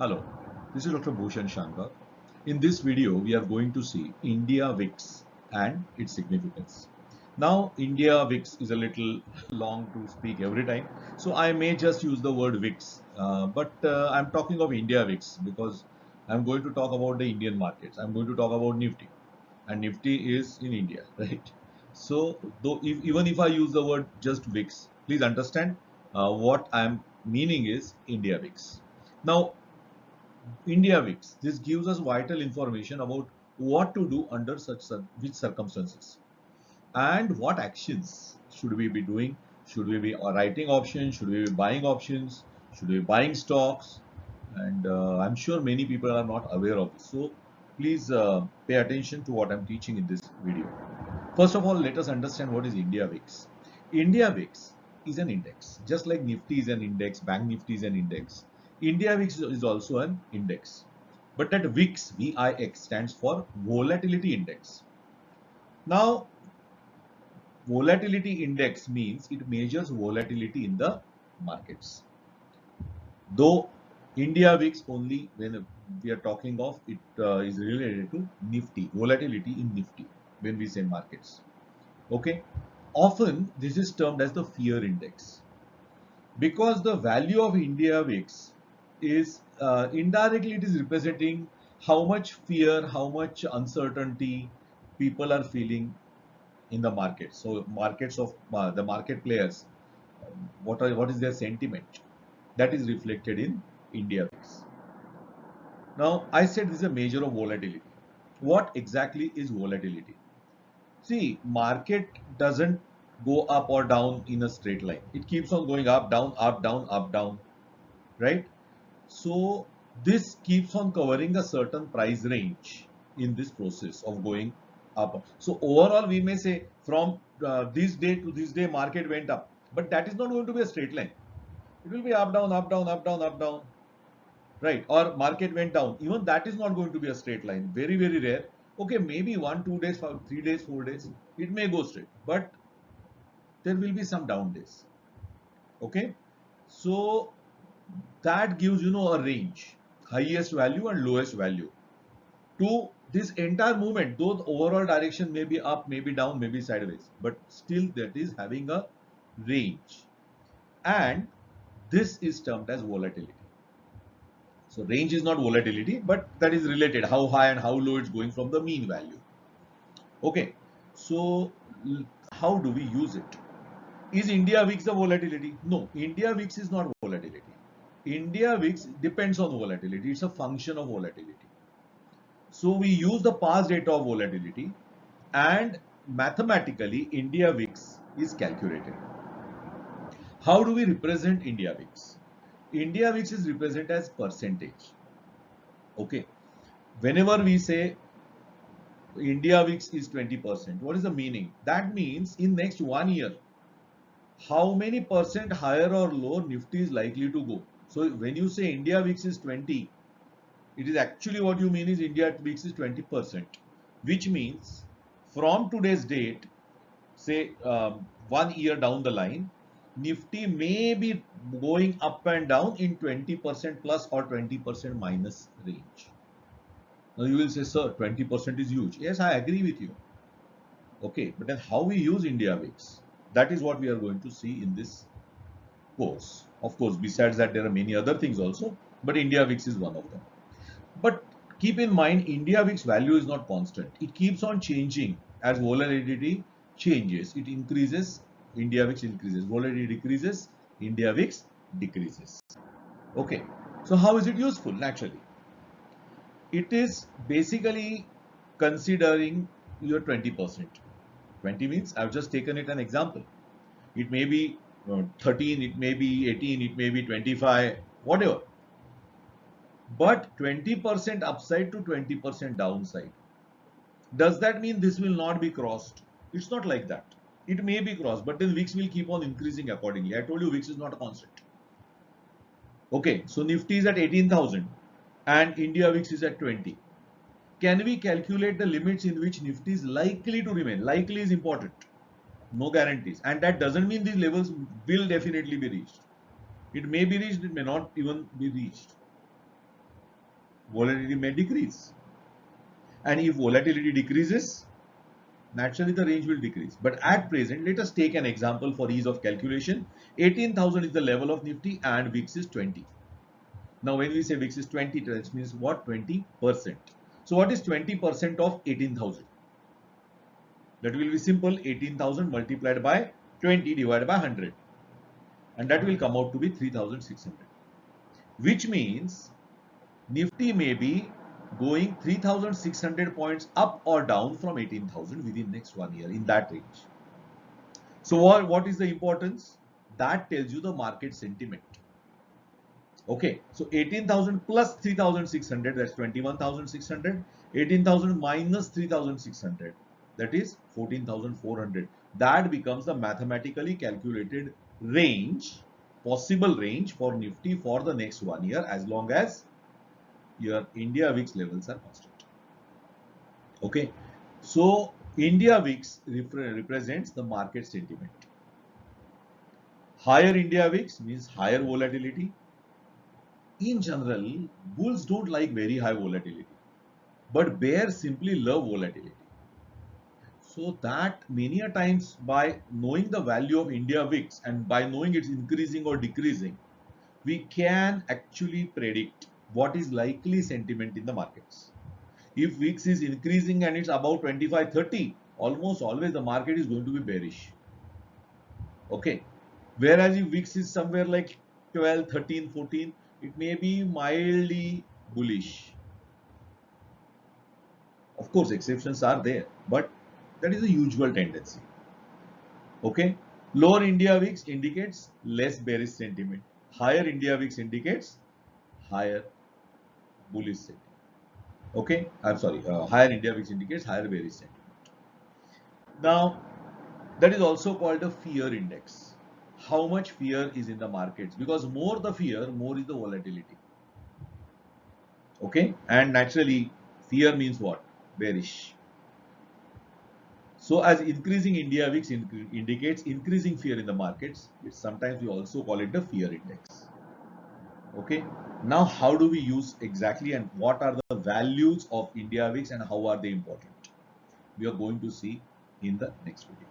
Hello, this is Dr. Bhushan Shankar. In this video, we are going to see India VIX and its significance. Now, India VIX is a little long to speak every time, so I may just use the word VIX, but I'm talking of India VIX because I'm going to talk about the Indian markets. I'm going to talk about Nifty, and Nifty is in India, right? So, even if I use the word just VIX, please understand what I'm meaning is India VIX. Now, India VIX. This gives us vital information about what to do under which circumstances and what actions should we be doing. Should we be writing options? Should we be buying options? Should we be buying stocks? And I'm sure many people are not aware of this. So please pay attention to what I'm teaching in this video. First of all, let us understand what is India VIX. India VIX is an index. Just like Nifty is an index, Bank Nifty is an index. India VIX is also an index. But that VIX, VIX, stands for Volatility Index. Now, Volatility Index means it measures volatility in the markets. Though India VIX only when we are talking of it is related to Nifty, volatility in Nifty when we say markets. Okay. Often this is termed as the fear index because the value of India VIX is indirectly it is representing how much fear, how much uncertainty people are feeling in the market. So markets of the market players, what is their sentiment? That is reflected in India VIX. Now I said this is a measure of volatility. What exactly is volatility? See, market doesn't go up or down in a straight line. It keeps on going up, down, up, down, up, down, right? So this keeps on covering a certain price range in this process of going up. So overall, we may say from this day to this day, market went up, but that is not going to be a straight line. It will be up, down, up, down, up, down, up, down, right? Or market went down. Even that is not going to be a straight line. Very, very rare. Okay, maybe 1, 2 days, 3 days, 4 days, it may go straight, but there will be some down days. Okay, so that gives a range, highest value and lowest value to this entire movement. Though the overall direction may be up, maybe down, maybe sideways, but still that is having a range, and this is termed as volatility. So range is not volatility, but that is related how high and how low it's going from the mean value. Okay, so how do we use it? Is India VIX the volatility? No, India VIX is not volatility. India VIX depends on volatility. It's a function of volatility. So we use the past data of volatility and mathematically India VIX is calculated. How do we represent India VIX? India VIX is represented as percentage. Okay. Whenever we say India VIX is 20%, what is the meaning? That means in next 1 year, how many percent higher or lower Nifty is likely to go. So when you say India VIX is 20, it is actually what you mean is India VIX is 20%, which means from today's date, say 1 year down the line, Nifty may be going up and down in 20% plus or 20% minus range. Now you will say, sir, 20% is huge. Yes, I agree with you. Okay, but then how we use India VIX? That is what we are going to see in this course. Of course, besides that, there are many other things also, but India VIX is one of them. But keep in mind, India VIX value is not constant. It keeps on changing as volatility changes. It increases, India VIX increases. Volatility decreases, India VIX decreases. Okay, so how is it useful? Naturally, it is basically considering your 20%. 20 means I've just taken it an example. It may be 13, it may be 18, it may be 25, whatever. But 20% upside to 20% downside. Does that mean this will not be crossed? It's not like that. It may be crossed, but then VIX will keep on increasing accordingly. I told you VIX is not a constant. Okay, so Nifty is at 18,000 and India VIX is at 20. Can we calculate the limits in which Nifty is likely to remain? Likely is important. No guarantees. And that doesn't mean these levels will definitely be reached. It may be reached, it may not even be reached. volatility may decrease. And if volatility decreases, naturally the range will decrease. But at present, let us take an example for ease of calculation. 18,000 is the level of Nifty and VIX is 20. Now, when we say VIX is 20, that means what? 20%. So, what is 20% of 18,000? That will be simple. 18,000 multiplied by 20 divided by 100. And that will come out to be 3,600. Which means Nifty may be going 3,600 points up or down from 18,000 within next 1 year, in that range. So what is the importance? That tells you the market sentiment. Okay, so 18,000 plus 3,600, that's 21,600. 18,000 minus 3,600, that is 14,400. That becomes the mathematically calculated range, possible range for Nifty for the next 1 year, as long as your India VIX levels are constant. Okay, so India VIX represents the market sentiment. Higher India VIX means higher volatility. In general, bulls don't like very high volatility, but bears simply love volatility. So that many a times, by knowing the value of India VIX and by knowing it's increasing or decreasing, we can actually predict what is likely sentiment in the markets. If VIX is increasing and it's about 25-30, almost always the market is going to be bearish. Okay. Whereas if VIX is somewhere like 12, 13, 14, it may be mildly bullish. Of course, exceptions are there, but that is a usual tendency. Okay. Lower India VIX indicates less bearish sentiment. Higher India VIX indicates higher bullish sentiment. Okay. I'm sorry. Higher India VIX indicates higher bearish sentiment. Now, that is also called a fear index. How much fear is in the markets? Because more the fear, more is the volatility. Okay. And naturally, fear means what? Bearish. So as increasing India VIX indicates increasing fear in the markets, sometimes we also call it the fear index. Okay. Now, how do we use exactly and what are the values of India VIX and how are they important? We are going to see in the next video.